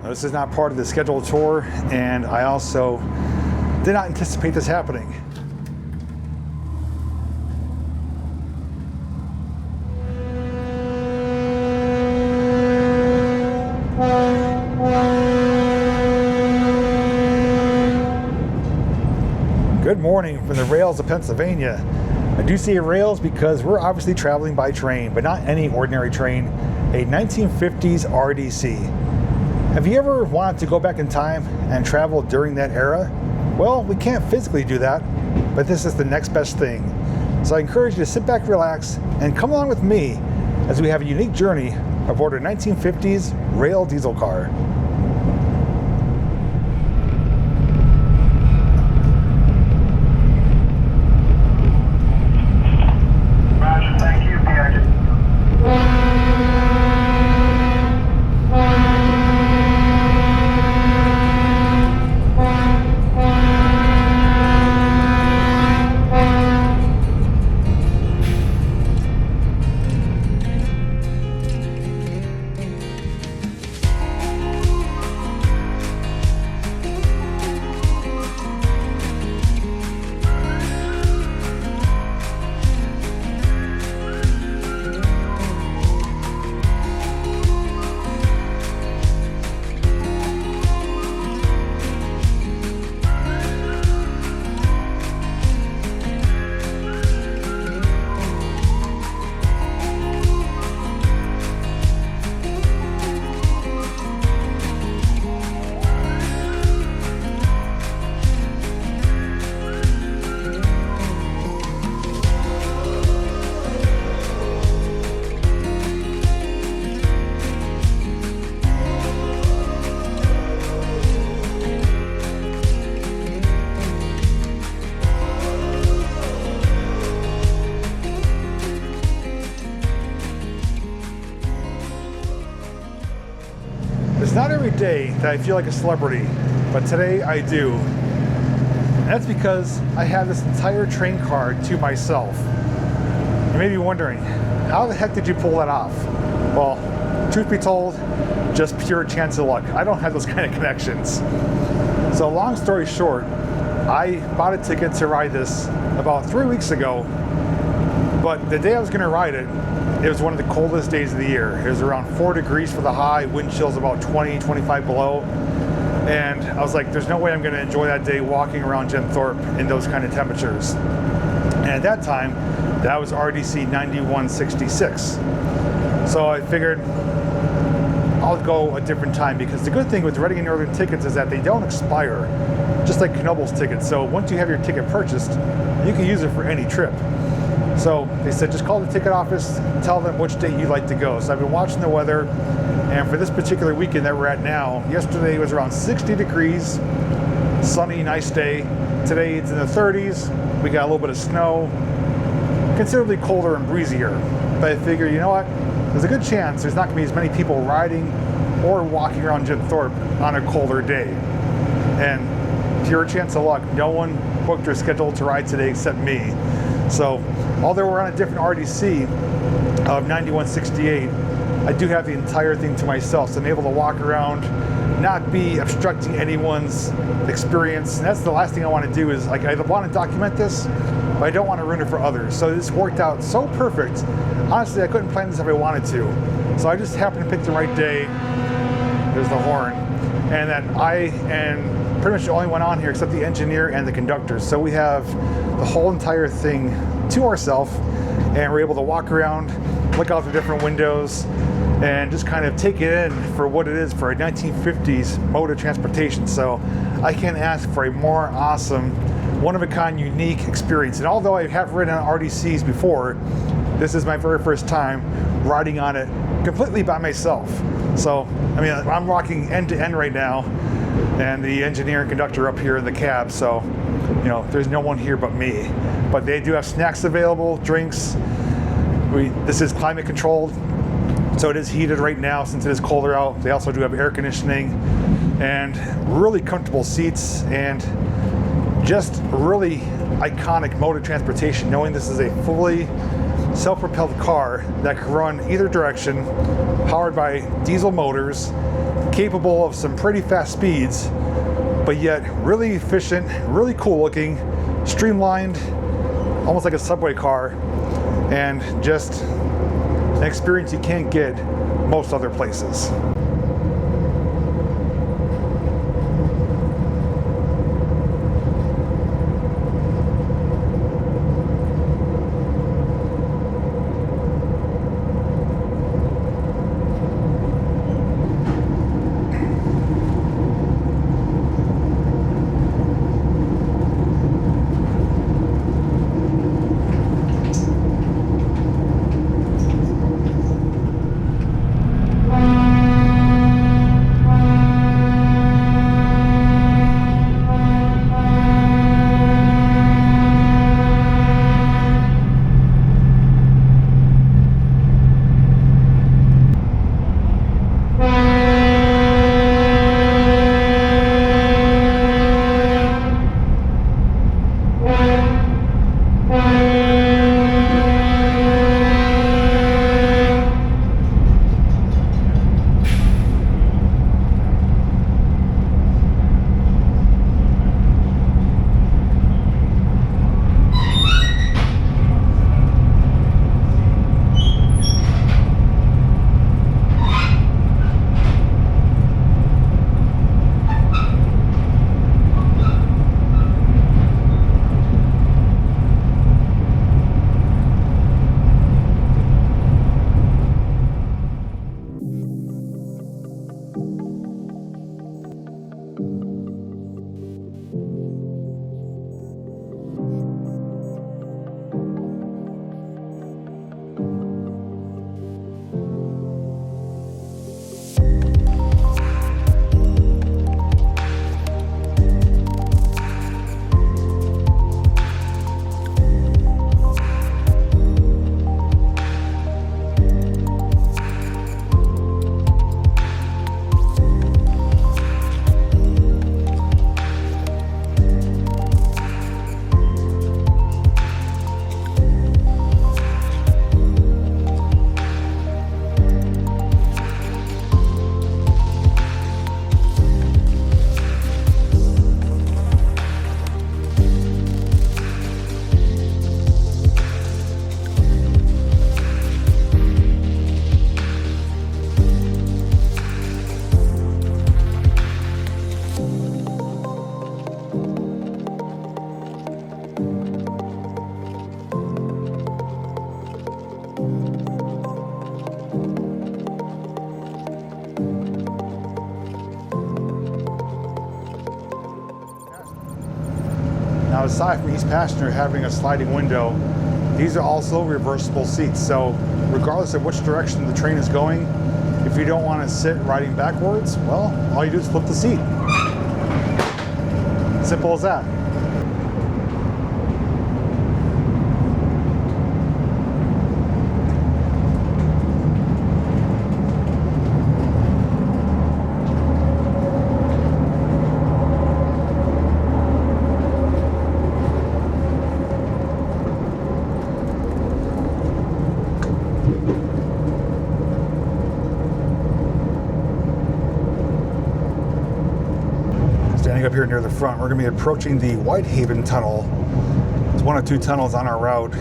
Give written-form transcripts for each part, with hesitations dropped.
This is not part of the scheduled tour, and I also did not anticipate this happening. Good morning from the rails of Pennsylvania. I do say rails because we're obviously traveling by train, but not any ordinary train, a 1950s RDC. Have you ever wanted to go back in time and travel during that era? Well, we can't physically do that, but this is the next best thing. So I encourage you to sit back, relax, and come along with me as we have a unique journey aboard a 1950s rail diesel car. It's not every day that I feel like a celebrity, but today I do. And that's because I have this entire train car to myself. You may be wondering, how the heck did you pull that off? Well, truth be told, just pure chance of luck. I don't have those kind of connections. So long story short, I bought a ticket to ride this about 3 weeks ago, but the day I was gonna ride it, it was one of the coldest days of the year. It was around 4 degrees for the high, wind chills about 20, 25 below. And I was like, there's no way I'm gonna enjoy that day walking around Jim Thorpe in those kind of temperatures. And at that time, that was RDC 9166. So I figured I'll go a different time, because the good thing with Reading and Northern tickets is that they don't expire, just like Knobel's tickets. So once you have your ticket purchased, you can use it for any trip. So they said, just call the ticket office, tell them which day you'd like to go. So I've been watching the weather, and for this particular weekend that we're at now, yesterday was around 60 degrees, sunny, nice day. Today it's in the 30s. We got a little bit of snow, considerably colder and breezier. But I figure, you know what? There's a good chance there's not gonna be as many people riding or walking around Jim Thorpe on a colder day. And pure chance of luck, no one booked or scheduled to ride today except me. So, although we're on a different RDC of 9168, I do have the entire thing to myself, so I'm able to walk around, not be obstructing anyone's experience. And that's the last thing I want to do, is like, I want to document this, but I don't want to ruin it for others. So this worked out so perfect. Honestly, I couldn't plan this if I wanted to. So I just happened to pick the right day. There's the horn. And that I am pretty much the only one on here except the engineer and the conductor. So we have the whole entire thing to ourselves, and we're able to walk around, look out the different windows, and just kind of take it in for what it is for a 1950s mode of transportation. So I can't ask for a more awesome, one-of-a-kind, unique experience. And although I have ridden on RDCs before, this is my very first time riding on it completely by myself. So, I mean, I'm rocking end to end right now, and the engineer and conductor up here in the cab, so, you know, there's no one here but me. But they do have snacks available, drinks. This is climate controlled, so it is heated right now since it is colder out. They also do have air conditioning and really comfortable seats, and just really iconic mode of transportation, knowing this is a fully self-propelled car that can run either direction, powered by diesel motors, capable of some pretty fast speeds, but yet really efficient, really cool looking, streamlined, almost like a subway car, and just an experience you can't get most other places. Now, aside from each passenger having a sliding window, these are also reversible seats. So regardless of which direction the train is going, if you don't want to sit riding backwards, well, all you do is flip the seat. Simple as that. Standing up here near the front, we're going to be approaching the Whitehaven Tunnel. It's one of two tunnels on our route.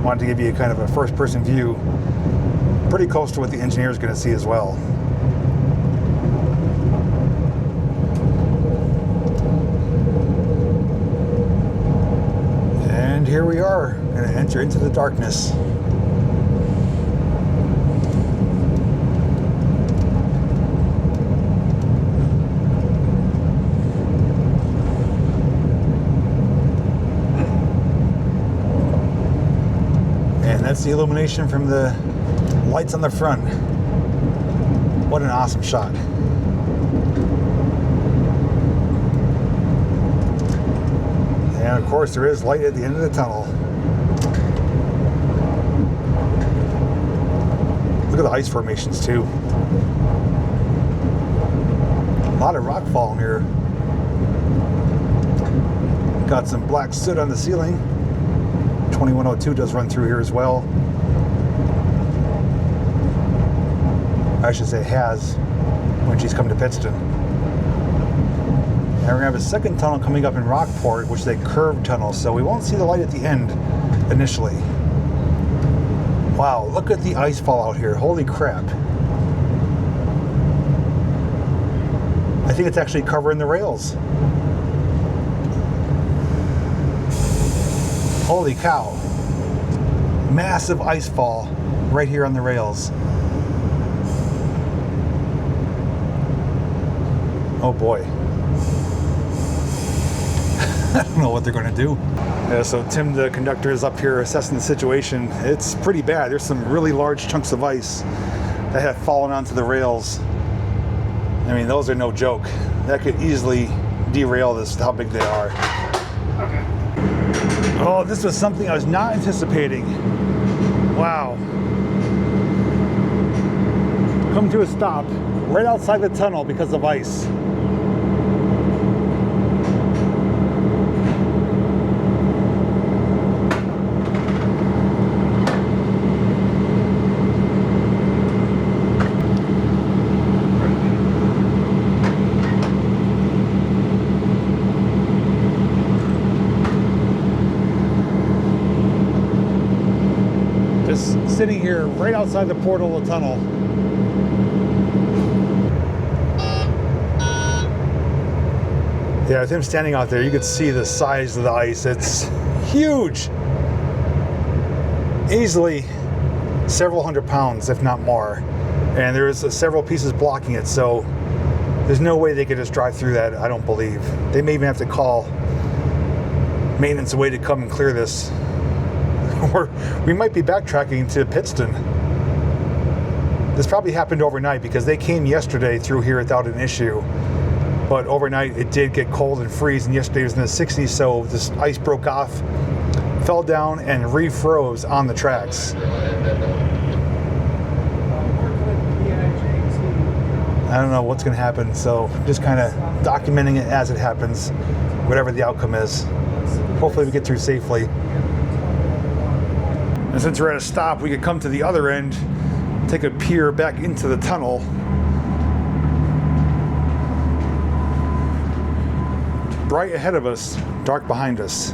Wanted to give you kind of a first-person view, pretty close to what the engineer is going to see as well. And here we are, going to enter into the darkness. That's the illumination from the lights on the front. What an awesome shot. And of course there is light at the end of the tunnel. Look at the ice formations too. A lot of rock falling here. Got some black soot on the ceiling. 2102 does run through here as well. I should say has. when she's come to Pittston. And we're gonna have a second tunnel coming up in Rockport, which is a curved tunnel, so we won't see the light at the end initially. Wow, look at the ice fall out here. Holy crap. I think it's actually covering the rails. Holy cow. Massive ice fall right here on the rails. Oh boy. I don't know what they're going to do. Yeah, so Tim, the conductor, is up here assessing the situation. It's pretty bad. There's some really large chunks of ice that have fallen onto the rails. I mean, those are no joke. That could easily derail this, how big they are. Okay. Oh, this was something I was not anticipating. Wow. Come to a stop right outside the tunnel because of ice. Sitting here right outside the portal of the tunnel. Yeah, with him standing out there, you could see the size of the ice. It's huge. Easily several hundred pounds, if not more. And there's several pieces blocking it, so there's no way they could just drive through that, I don't believe. They may even have to call maintenance away to come and clear this. Or we might be backtracking to Pittston. This probably happened overnight because they came yesterday through here without an issue. But overnight it did get cold and freeze, and yesterday was in the 60s, so this ice broke off, fell down, and refroze on the tracks. I don't know what's going to happen, so just kind of documenting it as it happens, whatever the outcome is. Hopefully we get through safely. And since we're at a stop, we could come to the other end, take a pier back into the tunnel. Bright ahead of us, dark behind us.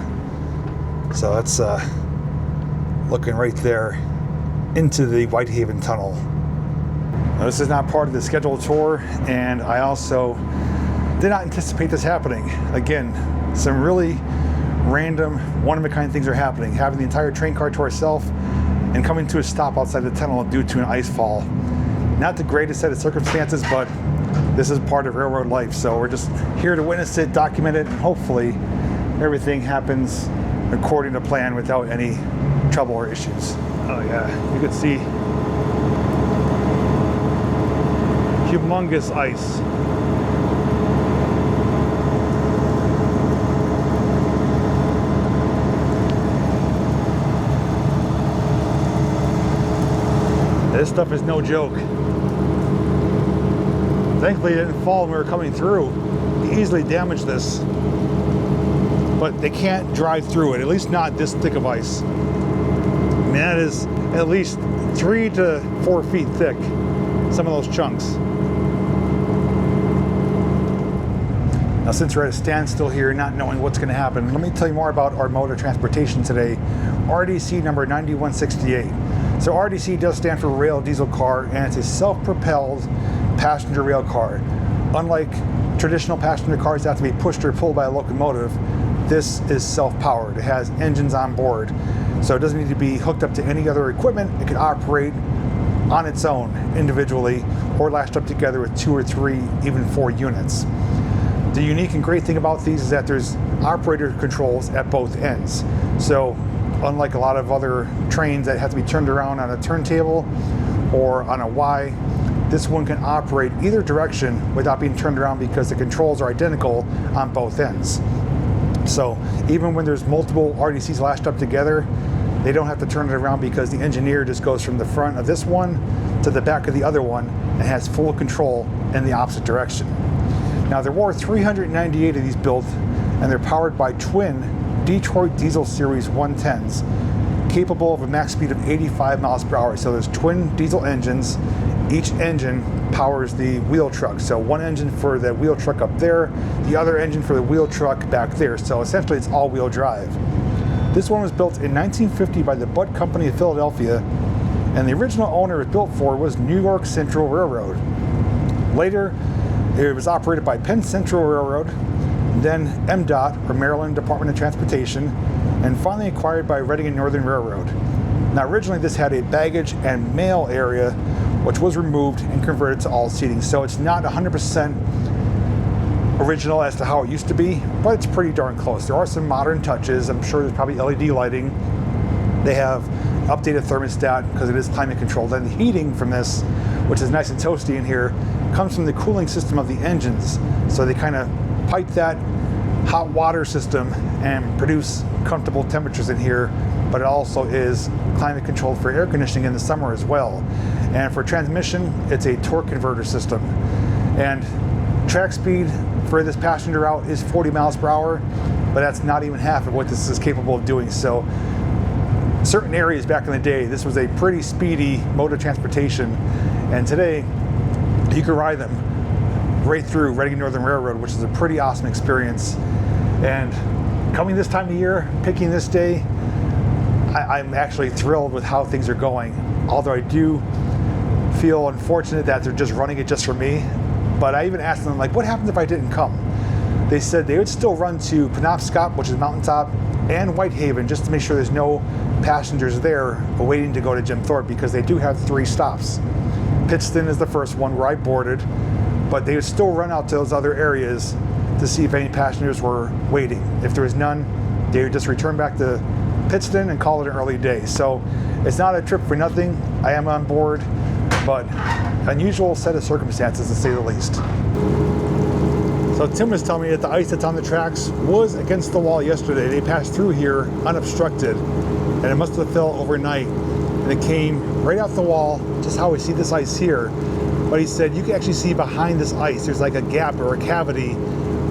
So that's looking right there into the Whitehaven Tunnel. Now, this is not part of the scheduled tour, and I also did not anticipate this happening. Again, some really random, one-of-a-kind things are happening. Having the entire train car to ourselves and coming to a stop outside the tunnel due to an ice fall. Not the greatest set of circumstances, but this is part of railroad life. So we're just here to witness it, document it, and hopefully everything happens according to plan without any trouble or issues. Oh yeah, you could see humongous ice. This stuff is no joke. Thankfully it didn't fall when we were coming through. You easily damage this. But they can't drive through it, at least not this thick of ice. I mean, that is at least 3 to 4 feet thick, some of those chunks. Now, since we're at a standstill here, not knowing what's going to happen, let me tell you more about our mode of transportation today, RDC number 9168. So RDC does stand for Rail Diesel Car, and it's a self-propelled passenger rail car. Unlike traditional passenger cars that have to be pushed or pulled by a locomotive, this is self-powered. It has engines on board, so it doesn't need to be hooked up to any other equipment. It can operate on its own individually or lashed up together with 2 or 3, even 4 units. The unique and great thing about these is that there's operator controls at both ends. So unlike a lot of other trains that have to be turned around on a turntable or on a Y, this one can operate either direction without being turned around because the controls are identical on both ends. So even when there's multiple RDCs lashed up together, they don't have to turn it around because the engineer just goes from the front of this one to the back of the other one and has full control in the opposite direction. Now, there were 398 of these built, and they're powered by twin Detroit Diesel Series 110s, capable of a max speed of 85 miles per hour. So there's twin diesel engines each engine powers the wheel truck. So one engine for the wheel truck up there, the other engine for the wheel truck back there. So essentially it's all-wheel drive. This one was built in 1950 by the Budd Company of Philadelphia, and the original owner it was built for was New York Central Railroad. Later, it was operated by Penn Central Railroad, then MDOT, or Maryland Department of Transportation, and finally acquired by Reading and Northern Railroad. Now originally this had a baggage and mail area, which was removed and converted to all seating. So it's not 100% original as to how it used to be, but it's pretty darn close. There are some modern touches. I'm sure there's probably LED lighting. They have updated thermostat because it is climate controlled. And the heating from this, which is nice and toasty in here, comes from the cooling system of the engines. So they kind of pipe that hot water system and produce comfortable temperatures in here, but it also is climate controlled for air conditioning in the summer as well. And for transmission, it's a torque converter system. And track speed for this passenger out is 40 miles per hour, but that's not even half of what this is capable of doing. So certain areas back in the day, this was a pretty speedy mode of transportation. And today, you can ride them right through Reading Northern Railroad, which is a pretty awesome experience. And coming this time of year, picking this day, I'm actually thrilled with how things are going. Although I do feel unfortunate that they're just running it just for me. But I even asked them, like, what happens if I didn't come? They said they would still run to Penobscot, which is Mountaintop, and Whitehaven, just to make sure there's no passengers there waiting to go to Jim Thorpe, because they do have 3 stops. Pittston is the first one where I boarded, but they would still run out to those other areas to see if any passengers were waiting. If there was none, they would just return back to Pittston and call it an early day. So it's not a trip for nothing. I am on board, but unusual set of circumstances to say the least. So Tim was telling me that the ice that's on the tracks was against the wall yesterday. They passed through here unobstructed, and it must have fell overnight. And it came right out the wall, just how we see this ice here. But he said you can actually see behind this ice, there's like a gap or a cavity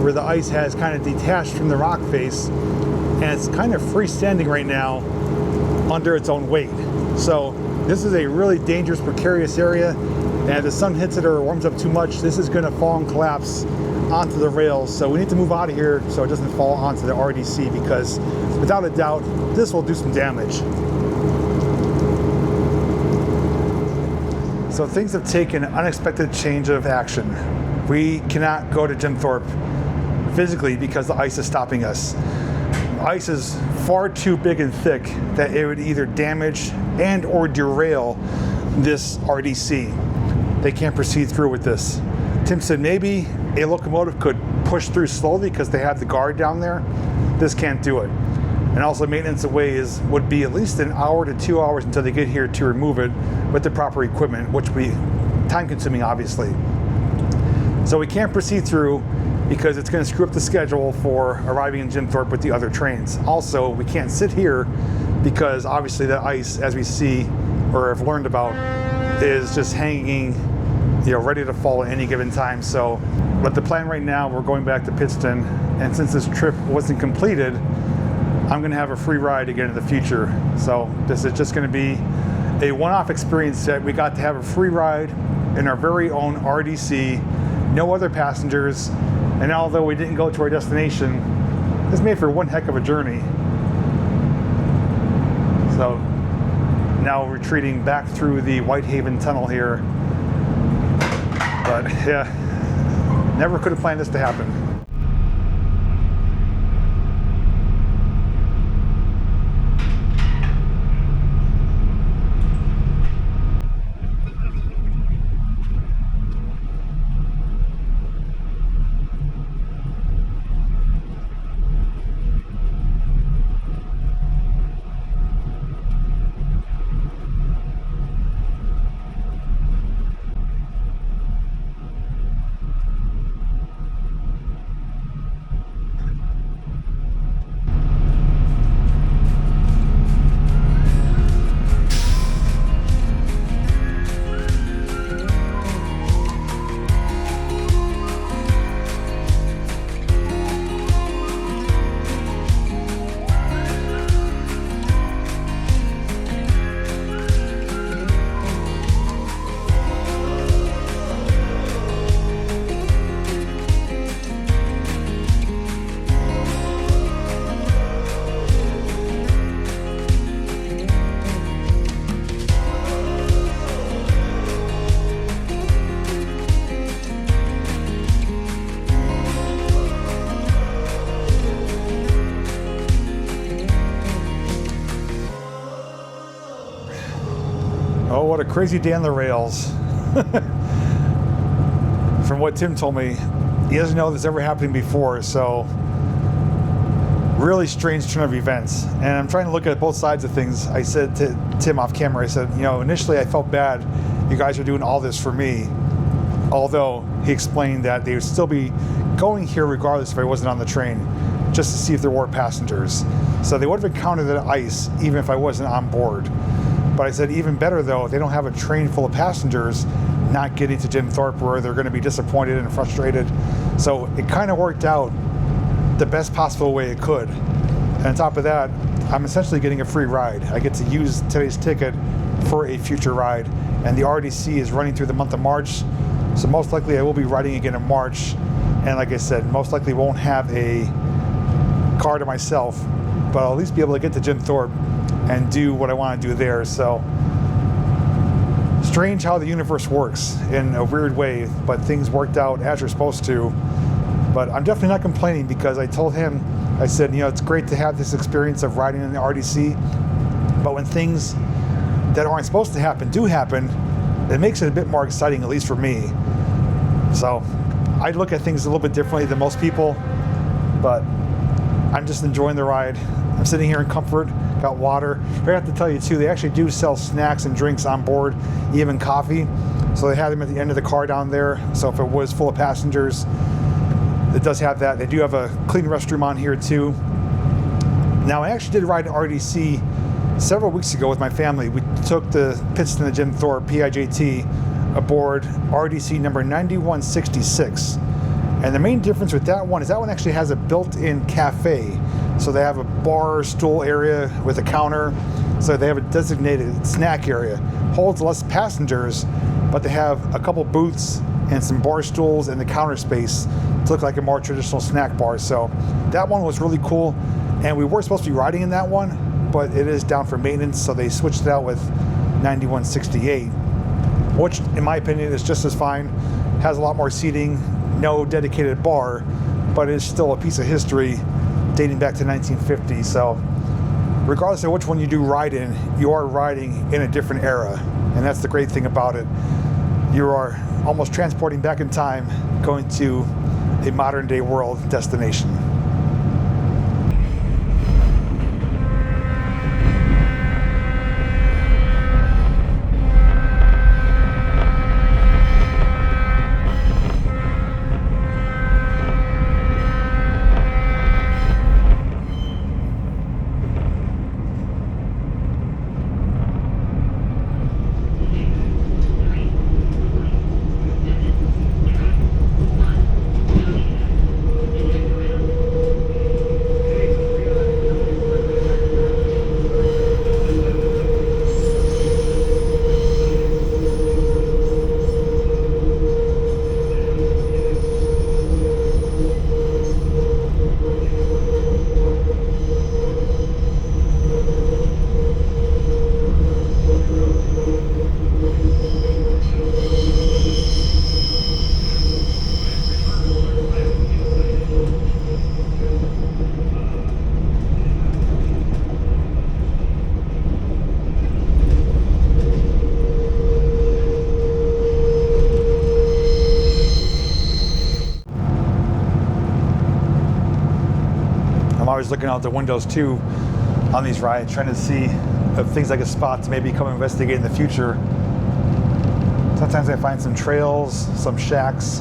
where the ice has kind of detached from the rock face, and it's kind of freestanding right now under its own weight. So this is a really dangerous, precarious area, and if the sun hits it or warms up too much, this is going to fall and collapse onto the rails. So we need to move out of here so it doesn't fall onto the RDC, because without a doubt, this will do some damage. So things have taken an unexpected change of action. We cannot go to Jim Thorpe physically because the ice is stopping us. Ice is far too big and thick that it would either damage and or derail this RDC. They can't proceed through with this. Tim said maybe a locomotive could push through slowly because they have the guard down there. This can't do it. And also maintenance away would be at least an hour to 2 hours until they get here to remove it with the proper equipment, which would be time consuming, obviously. So we can't proceed through because it's going to screw up the schedule for arriving in Jim Thorpe with the other trains. Also, we can't sit here because obviously the ice, as we see or have learned about, is just hanging, ready to fall at any given time. So, but the plan right now, we're going back to Pittston, and since this trip wasn't completed, I'm going to have a free ride again in the future. So this is just going to be a one-off experience that we got to have a free ride in our very own RDC, no other passengers, and although we didn't go to our destination, this made for one heck of a journey. So now retreating back through the Whitehaven tunnel here. But yeah, never could have planned this to happen. what a crazy day on the rails. From what Tim told me, he doesn't know this ever happened before, so really strange turn of events. And I'm trying to look at both sides of things. I said to Tim off camera, I said, you know, initially I felt bad you guys are doing all this for me, although he explained that they would still be going here regardless if I wasn't on the train, just to see if there were passengers. So they would have encountered the ice even if I wasn't on board. But I said, even better though, they don't have a train full of passengers not getting to Jim Thorpe where they're going to be disappointed and frustrated. So it kind of worked out the best possible way it could. And on top of that, I'm essentially getting a free ride. I get to use today's ticket for a future ride. And the RDC is running through the month of March. So most likely I will be riding again in March. And like I said, most likely won't have a car to myself, but I'll at least be able to get to Jim Thorpe and do what I want to do there. So strange how the universe works in a weird way, but things worked out as you're supposed to. But I'm definitely not complaining, because I told him, I said, you know, it's great to have this experience of riding in the RDC, but when things that aren't supposed to happen do happen, it makes it a bit more exciting, at least for me. So I look at things a little bit differently than most people, but I'm just enjoying the ride. I'm sitting here in comfort, got water. I have to tell you too, they actually do sell snacks and drinks on board, even coffee. So they have them at the end of the car down there. So if it was full of passengers, it does have that. They do have a clean restroom on here too. Now I actually did ride an RDC several weeks ago with my family. We took the Pittston to Jim Thorpe PIJT aboard RDC number 9166. And the main difference with that one is that one actually has a built-in cafe. So they have a bar stool area with a counter. So they have a designated snack area. Holds less passengers, but they have a couple booths and some bar stools and the counter space to look like a more traditional snack bar. So that one was really cool. And we were supposed to be riding in that one, but it is down for maintenance. So they switched it out with 9168, which in my opinion is just as fine. Has a lot more seating, no dedicated bar, but it's still a piece of history dating back to 1950. So regardless of which one you do ride in, you are riding in a different era. And that's the great thing about it. You are almost transporting back in time, going to a modern day world destination. Always looking out the windows too on these rides, trying to see if things I could spot to maybe come investigate in the future. Sometimes I find some trails, some shacks,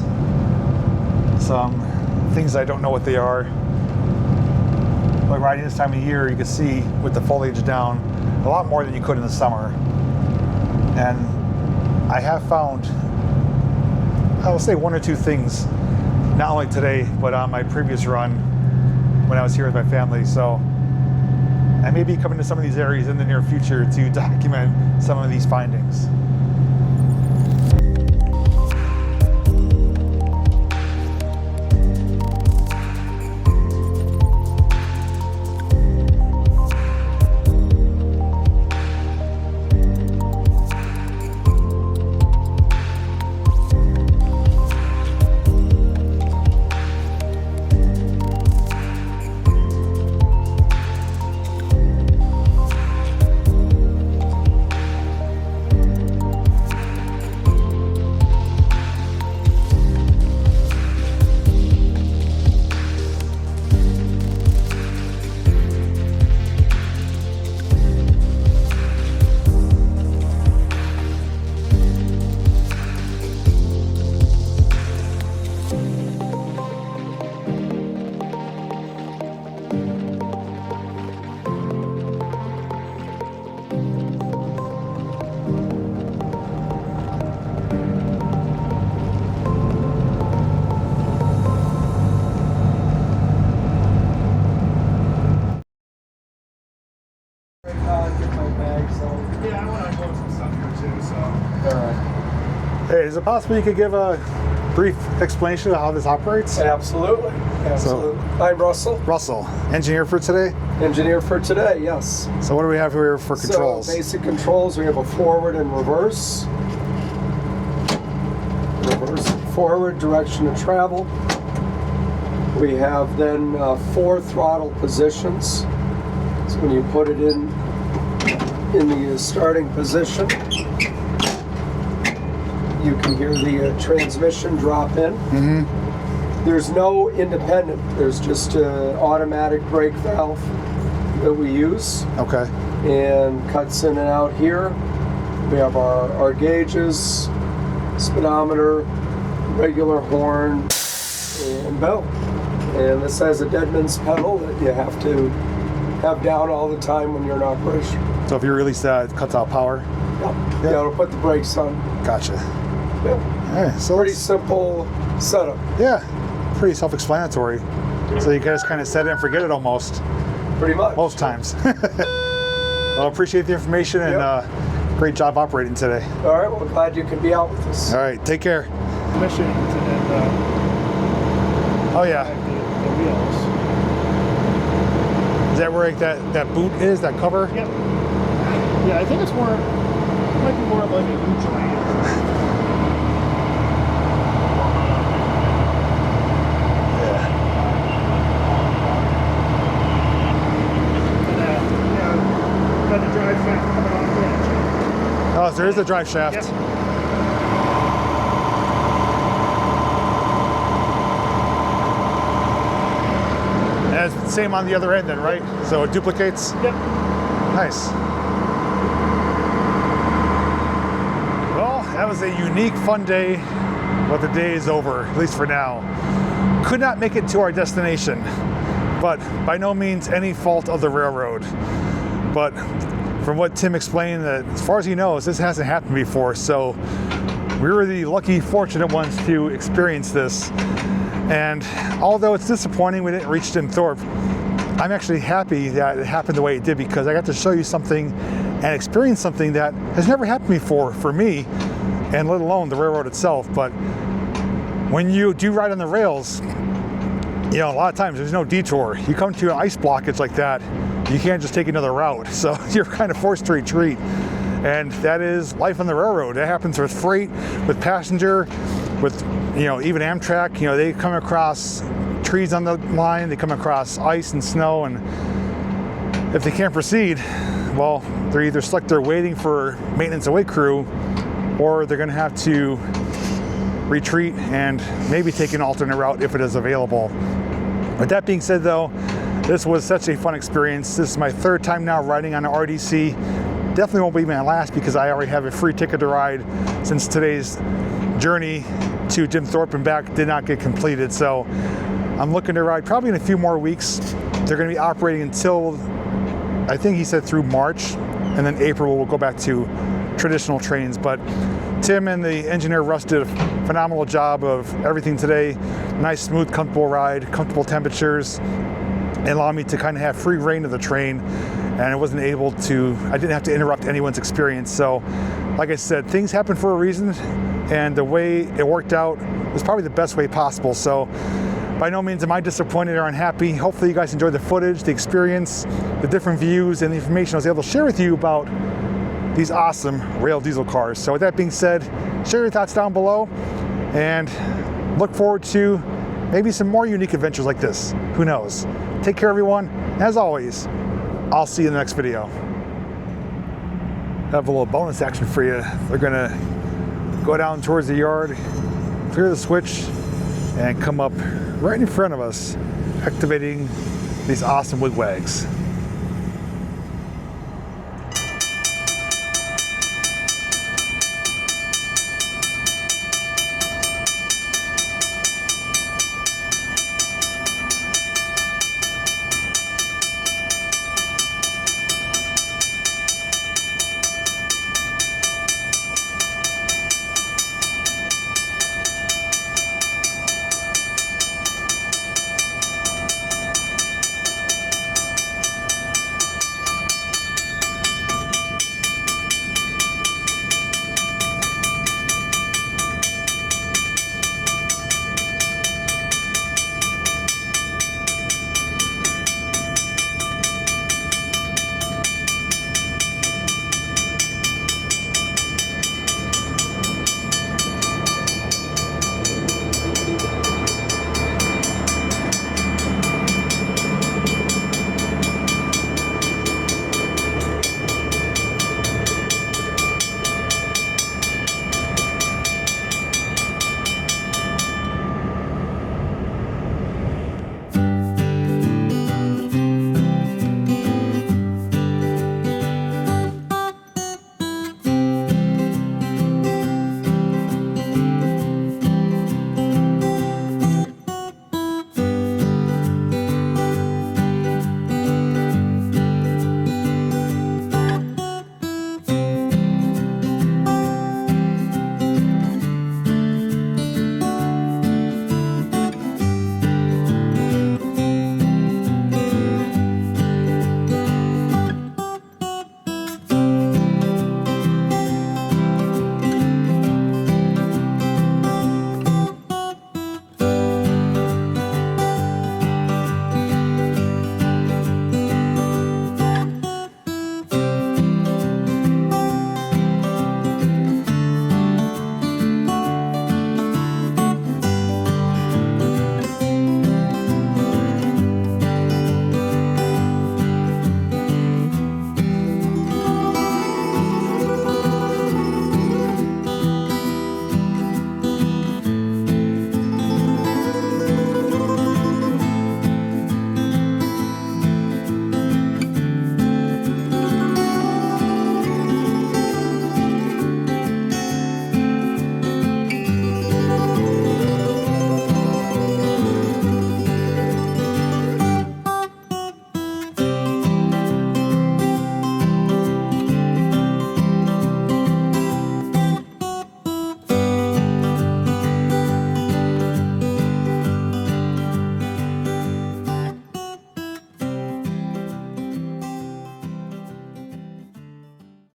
some things I don't know what they are. But riding this time of year, you can see with the foliage down a lot more than you could in the summer. And I have found, I will say, one or two things, not only today, but on my previous run when I was here with my family. So I may be coming to some of these areas in the near future to document some of these findings. is it possible you could give a brief explanation of how this operates? Absolutely. Absolutely. So, I'm Russell. Russell, engineer for today? Engineer for today, yes. So what do we have here for controls? So basic controls, we have a forward and reverse. Reverse and forward, direction of travel. We have then 4 throttle positions. So when you put it in the starting position, you can hear the transmission drop in. Mm-hmm. There's no independent. There's just an automatic brake valve that we use. Okay. And cuts in and out here. We have our gauges, speedometer, regular horn, and bell. And this has a deadman's pedal that you have to have down all the time when you're in operation. So if you release that, it cuts out power? Yeah, it'll put the brakes on. Gotcha. Yeah. All right, so pretty simple setup. Yeah, pretty self-explanatory. So you guys kind of set it and forget it almost. Pretty much. Most times. Well, appreciate the information and great job operating today. All right, well, glad you could be out with us. All right, take care. Mission and oh yeah. The wheels. Is that where like, that boot is, that cover? Yep. Yeah, I think it's more, it might be more of like a U-joint. Got the drive shaft coming off the engine. Oh, so there is a drive shaft. Yep. And it's the same on the other end then, right? So it duplicates? Yep. Nice. Well, that was a unique, fun day, but the day is over, at least for now. Could not make it to our destination, but by no means any fault of the railroad. But from what Tim explained, that as far as he knows, this hasn't happened before, so we were the lucky, fortunate ones to experience this. And although it's disappointing we didn't reach Jim Thorpe, I'm actually happy that it happened the way it did, because I got to show you something and experience something that has never happened before for me, and let alone the railroad itself. But when you do ride on the rails, you know, a lot of times there's no detour. You come to an ice blockage like that, you can't just take another route. So you're kind of forced to retreat. And that is life on the railroad. That happens with freight, with passenger, with, you know, even Amtrak. You know, they come across trees on the line, they come across ice and snow, and if they can't proceed, well, they're either stuck there waiting for maintenance away crew, or they're gonna have to retreat and maybe take an alternate route if it is available. With that being said though, this was such a fun experience. This is my 3rd time now riding on an RDC. Definitely won't be my last, because I already have a free ticket to ride since today's journey to Jim Thorpe and back did not get completed. So I'm looking to ride probably in a few more weeks. They're gonna be operating until, I think he said through March, and then April we'll go back to traditional trains. But Tim and the engineer Russ did a phenomenal job of everything today. Nice, smooth, comfortable ride, comfortable temperatures, and allowed me to kind of have free reign of the train. And I didn't have to interrupt anyone's experience. So, like I said, things happen for a reason, and the way it worked out was probably the best way possible. So, by no means am I disappointed or unhappy. Hopefully you guys enjoyed the footage, the experience, the different views, and the information I was able to share with you about these awesome rail diesel cars. So with that being said, share your thoughts down below, and look forward to maybe some more unique adventures like this. Who knows? Take care, everyone. As always, I'll see you in the next video. I have a little bonus action for you. They're gonna go down towards the yard, clear the switch, and come up right in front of us, activating these awesome wood wags.